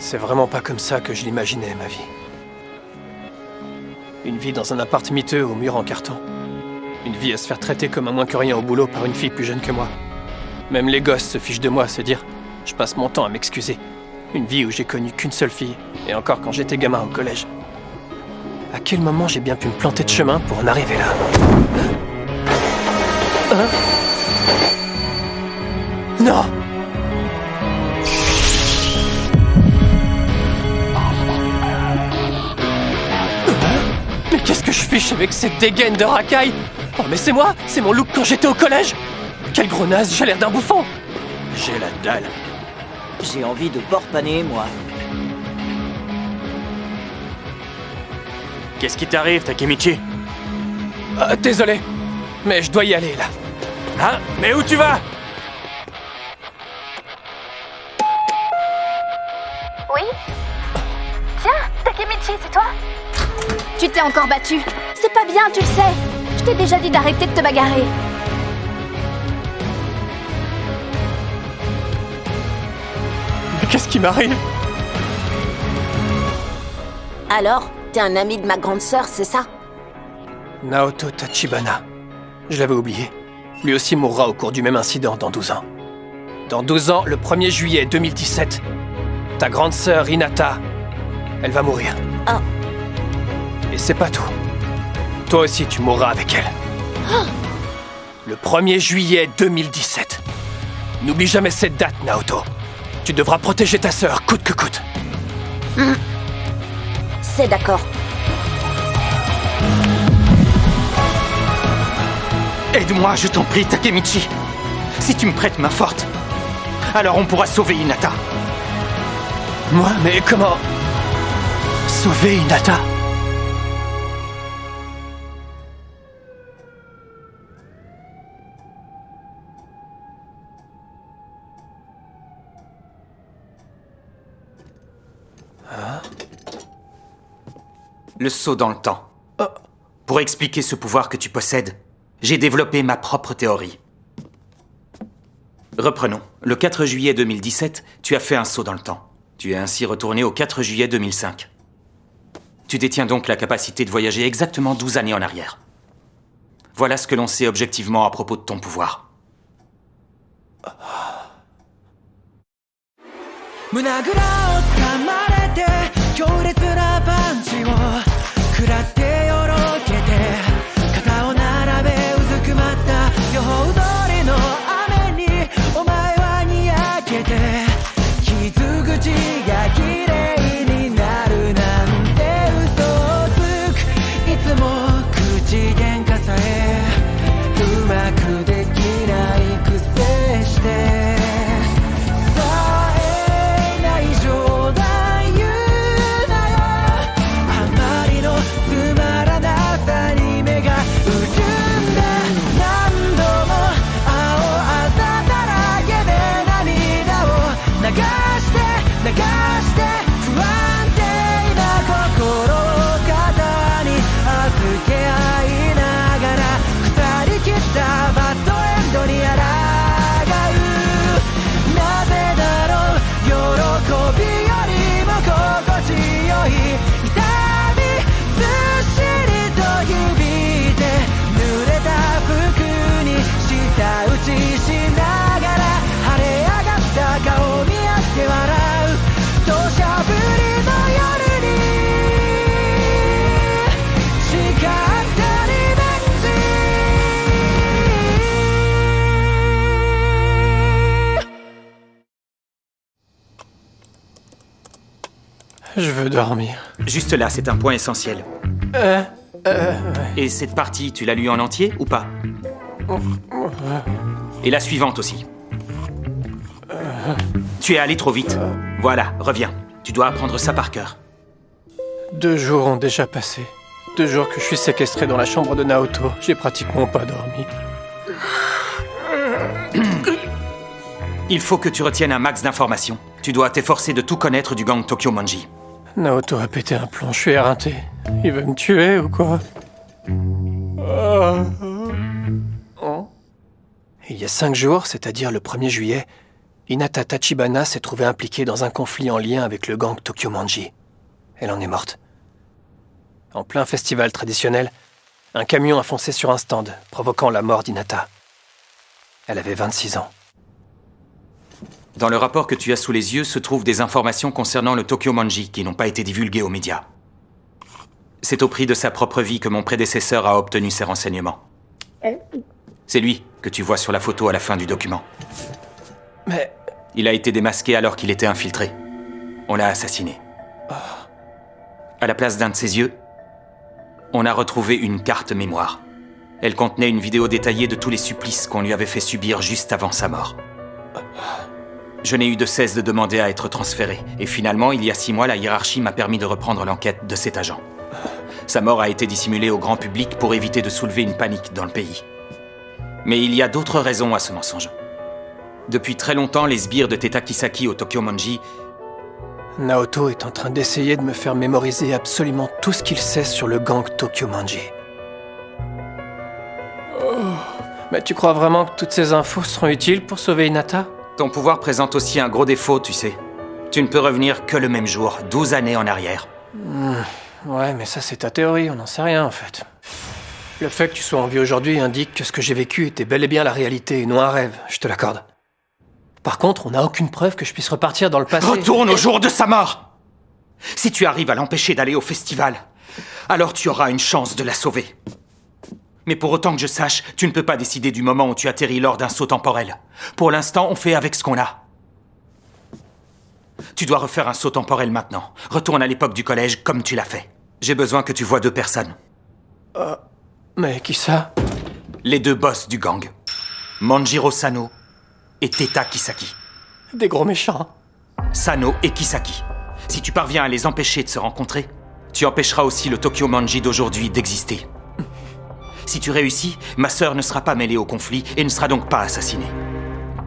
C'est vraiment pas comme ça que je l'imaginais, ma vie. Une vie dans un appart miteux aux murs en carton. Une vie à se faire traiter comme un moins que rien au boulot par une fille plus jeune que moi. Même les gosses se fichent de moi, se dire « je passe mon temps à m'excuser ». Une vie où j'ai connu qu'une seule fille, et encore quand j'étais gamin au collège. À quel moment j'ai bien pu me planter de chemin pour en arriver là? Hein? Non! Mais qu'est-ce que je fiche avec cette dégaine de racaille? Oh mais c'est moi! C'est mon look quand j'étais au collège! Quel gros naze, j'ai l'air d'un bouffon! J'ai la dalle. J'ai envie de porte-pané, moi. Qu'est-ce qui t'arrive, Takemichi? Désolé, mais je dois y aller, là. Hein? Mais où tu vas? Oui? Tiens, Takemichi, c'est toi? Tu t'es encore battu. C'est pas bien, tu le sais. Je t'ai déjà dit d'arrêter de te bagarrer. Mais qu'est-ce qui m'arrive? Alors, t'es un ami de ma grande sœur, c'est ça? Naoto Tachibana. Je l'avais oublié. Lui aussi mourra au cours du même incident dans 12 ans. Dans 12 ans, le 1er juillet 2017, ta grande sœur Hinata, elle va mourir. Ah. Et c'est pas tout. Toi aussi, tu mourras avec elle. Le 1er juillet 2017. N'oublie jamais cette date, Naoto. Tu devras protéger ta sœur, coûte que coûte. C'est d'accord. Aide-moi, je t'en prie, Takemichi. Si tu me prêtes main forte, alors on pourra sauver Hinata. Moi, mais comment... sauver Hinata? Le saut dans le temps. Pour expliquer ce pouvoir que tu possèdes, j'ai développé ma propre théorie. Reprenons. Le 4 juillet 2017, tu as fait un saut dans le temps. Tu es ainsi retourné au 4 juillet 2005. Tu détiens donc la capacité de voyager exactement 12 années en arrière. Voilà ce que l'on sait objectivement à propos de ton pouvoir. 胸ぐらを掴まれて強烈なパンチを食らってよろけて肩を並べうずくまった予報通りの雨にお前はにやけて傷口が綺麗になるなんて嘘をつくいつも口喧嘩さえうまくできないくせして流して不安定な心を肩に預け合いながら腐りきったバッドエンドに抗うなぜだろう喜びよりも心地よい痛みずっしりと響いて濡れた服に舌打ちしながら晴れ上がった顔を見合って笑う土砂降りの夜に誓ったリベンJe veux dormir. Juste là, c'est un point essentiel. Et cette partie, tu l'as lue en entier ou pas? Et la suivante aussi. Tu es allé trop vite. Voilà, reviens. Tu dois apprendre ça par cœur. 2 jours ont déjà passé. 2 jours que je suis séquestré dans la chambre de Naoto. J'ai pratiquement pas dormi. Il faut que tu retiennes un max d'informations. Tu dois t'efforcer de tout connaître du gang Tokyo Manji. Naoto a pété un plomb, je suis éreinté. Il veut me tuer ou quoi? Il y a 5 jours, c'est-à-dire le 1er juillet, Hinata Tachibana s'est trouvée impliquée dans un conflit en lien avec le gang Tokyo Manji. Elle en est morte. En plein festival traditionnel, un camion a foncé sur un stand, provoquant la mort d'Hinata. Elle avait 26 ans. Dans le rapport que tu as sous les yeux se trouvent des informations concernant le Tokyo Manji qui n'ont pas été divulguées aux médias. C'est au prix de sa propre vie que mon prédécesseur a obtenu ces renseignements. C'est lui que tu vois sur la photo à la fin du document. Mais... Il a été démasqué alors qu'il était infiltré. On l'a assassiné. À la place d'un de ses yeux, on a retrouvé une carte mémoire. Elle contenait une vidéo détaillée de tous les supplices qu'on lui avait fait subir juste avant sa mort. Je n'ai eu de cesse de demander à être transféré. Et finalement, il y a 6 mois, la hiérarchie m'a permis de reprendre l'enquête de cet agent. Sa mort a été dissimulée au grand public pour éviter de soulever une panique dans le pays. Mais il y a d'autres raisons à ce mensonge. Depuis très longtemps, les sbires de Teta Kisaki au Tokyo Manji... Naoto est en train d'essayer de me faire mémoriser absolument tout ce qu'il sait sur le gang Tokyo Manji. Mais tu crois vraiment que toutes ces infos seront utiles pour sauver Hinata? Ton pouvoir présente aussi un gros défaut, tu sais. Tu ne peux revenir que le même jour, 12 années en arrière. Ouais, mais ça c'est ta théorie, on n'en sait rien en fait. Le fait que tu sois en vie aujourd'hui indique que ce que j'ai vécu était bel et bien la réalité et non un rêve, je te l'accorde. Par contre, on n'a aucune preuve que je puisse repartir dans le passé. Retourne au jour de sa mort! Si tu arrives à l'empêcher d'aller au festival, alors tu auras une chance de la sauver. Mais pour autant que je sache, tu ne peux pas décider du moment où tu atterris lors d'un saut temporel. Pour l'instant, on fait avec ce qu'on a. Tu dois refaire un saut temporel maintenant. Retourne à l'époque du collège comme tu l'as fait. J'ai besoin que tu vois 2 personnes. Mais qui ça? Les 2 boss du gang. Manjiro Sano et Teta Kisaki. Des gros méchants. Sano et Kisaki. Si tu parviens à les empêcher de se rencontrer, tu empêcheras aussi le Tokyo Manji d'aujourd'hui d'exister. Si tu réussis, ma sœur ne sera pas mêlée au conflit et ne sera donc pas assassinée.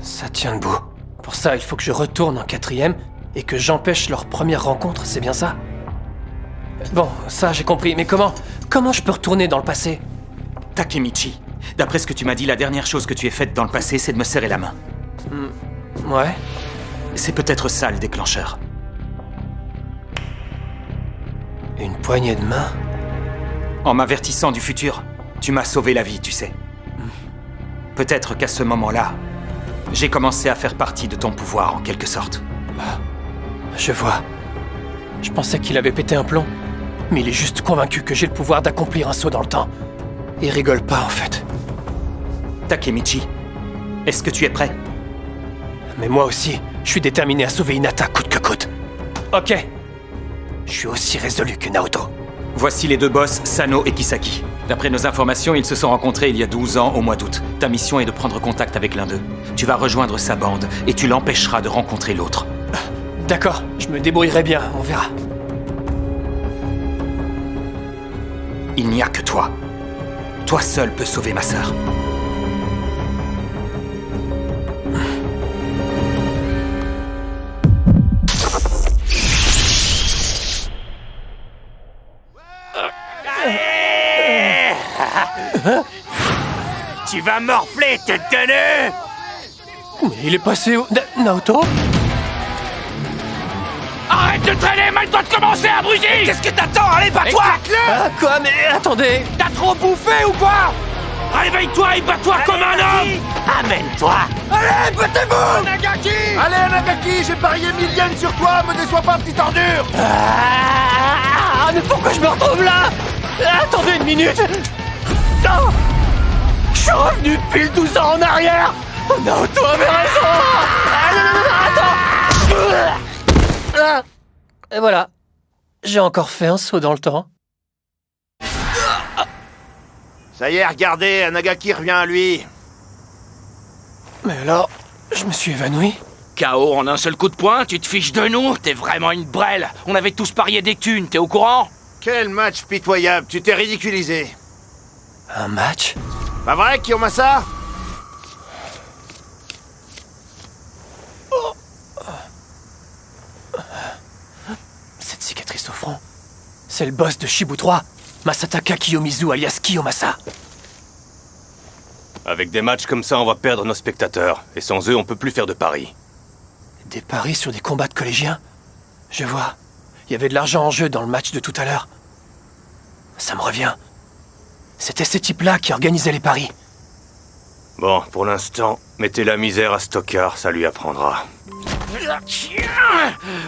Ça tient debout. Pour ça, il faut que je retourne en 4e et que j'empêche leur première rencontre, c'est bien ça? Bon, ça j'ai compris, mais comment je peux retourner dans le passé? Takemichi, d'après ce que tu m'as dit, la dernière chose que tu aies faite dans le passé, c'est de me serrer la main. Ouais. C'est peut-être ça le déclencheur. Une poignée de main? En m'avertissant du futur, tu m'as sauvé la vie, tu sais. Peut-être qu'à ce moment-là, j'ai commencé à faire partie de ton pouvoir, en quelque sorte. Je vois. Je pensais qu'il avait pété un plomb, mais il est juste convaincu que j'ai le pouvoir d'accomplir un saut dans le temps. Il rigole pas, en fait. Takemichi, est-ce que tu es prêt? Mais moi aussi, je suis déterminé à sauver Hinata coûte que coûte. Ok. Je suis aussi résolu que Naoto. Voici les 2 boss, Sano et Kisaki. D'après nos informations, ils se sont rencontrés il y a 12 ans au mois d'août. Ta mission est de prendre contact avec l'un d'eux. Tu vas rejoindre sa bande et tu l'empêcheras de rencontrer l'autre. D'accord, je me débrouillerai bien, on verra. Il n'y a que toi. Toi seul peux sauver ma sœur. Tu vas morfler, tête de nœud! Mais il est passé où? Naoto? Arrête de traîner, mets-toi de commencer à bruger! Qu'est-ce que t'attends? Allez, bats-toi! Ah, quoi? Mais attendez! T'as trop bouffé ou quoi? Réveille-toi et bats-toi comme un homme! Amène-toi! Allez, battez-vous! Nagaki! Allez, Nagaki, j'ai parié 1000 yens sur toi, me déçois pas, petite ordure! Ah, mais pourquoi je me retrouve là? Attendez une minute! Non! Je suis revenu pile 12 ans en arrière! Naoto avait raison! Ah, non, attends! Ah, et voilà. J'ai encore fait un saut dans le temps. Ça y est, regardez, Nagaki revient à lui. Mais alors, je me suis évanoui? KO en un seul coup de poing, tu te fiches de nous? T'es vraiment une brêle! On avait tous parié des thunes, t'es au courant? Quel match pitoyable, tu t'es ridiculisé. Un match? Pas vrai, Kiyomasa? Cette cicatrice au front, c'est le boss de Shibu 3, Masataka Kiyomizu alias Kiyomasa. Avec des matchs comme ça, on va perdre nos spectateurs. Et sans eux, on peut plus faire de paris. Des paris sur des combats de collégiens? Je vois. Il y avait de l'argent en jeu dans le match de tout à l'heure. Ça me revient. C'était ces types-là qui organisaient les paris. Bon, pour l'instant, mettez la misère à Stockard, ça lui apprendra.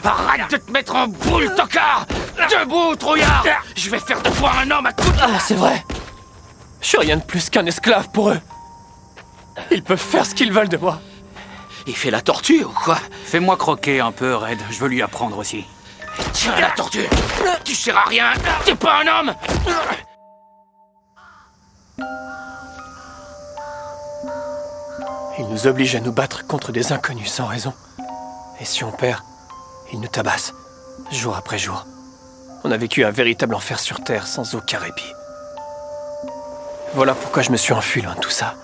Arrête de te mettre en boule, tocard! Debout, trouillard! Je vais faire de toi un homme à coups de... Ah, c'est vrai. Je suis rien de plus qu'un esclave pour eux. Ils peuvent faire ce qu'ils veulent de moi. Il fait la tortue ou quoi? Fais-moi croquer un peu, Red. Je veux lui apprendre aussi. Tiens, la tortue! Tu sers à rien! T'es pas un homme! Ils nous obligent à nous battre contre des inconnus sans raison. Et si on perd, ils nous tabassent, jour après jour. On a vécu un véritable enfer sur Terre sans aucun répit. Voilà pourquoi je me suis enfui loin de tout ça.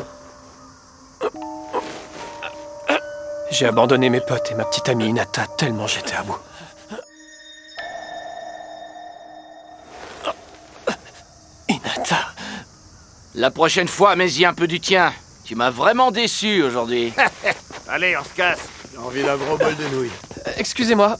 J'ai abandonné mes potes et ma petite amie Hinata tellement j'étais à bout. Hinata... La prochaine fois, mets-y un peu du tien. Tu m'as vraiment déçu aujourd'hui. Allez, on se casse. J'ai envie d'un gros bol de nouilles. Excusez-moi,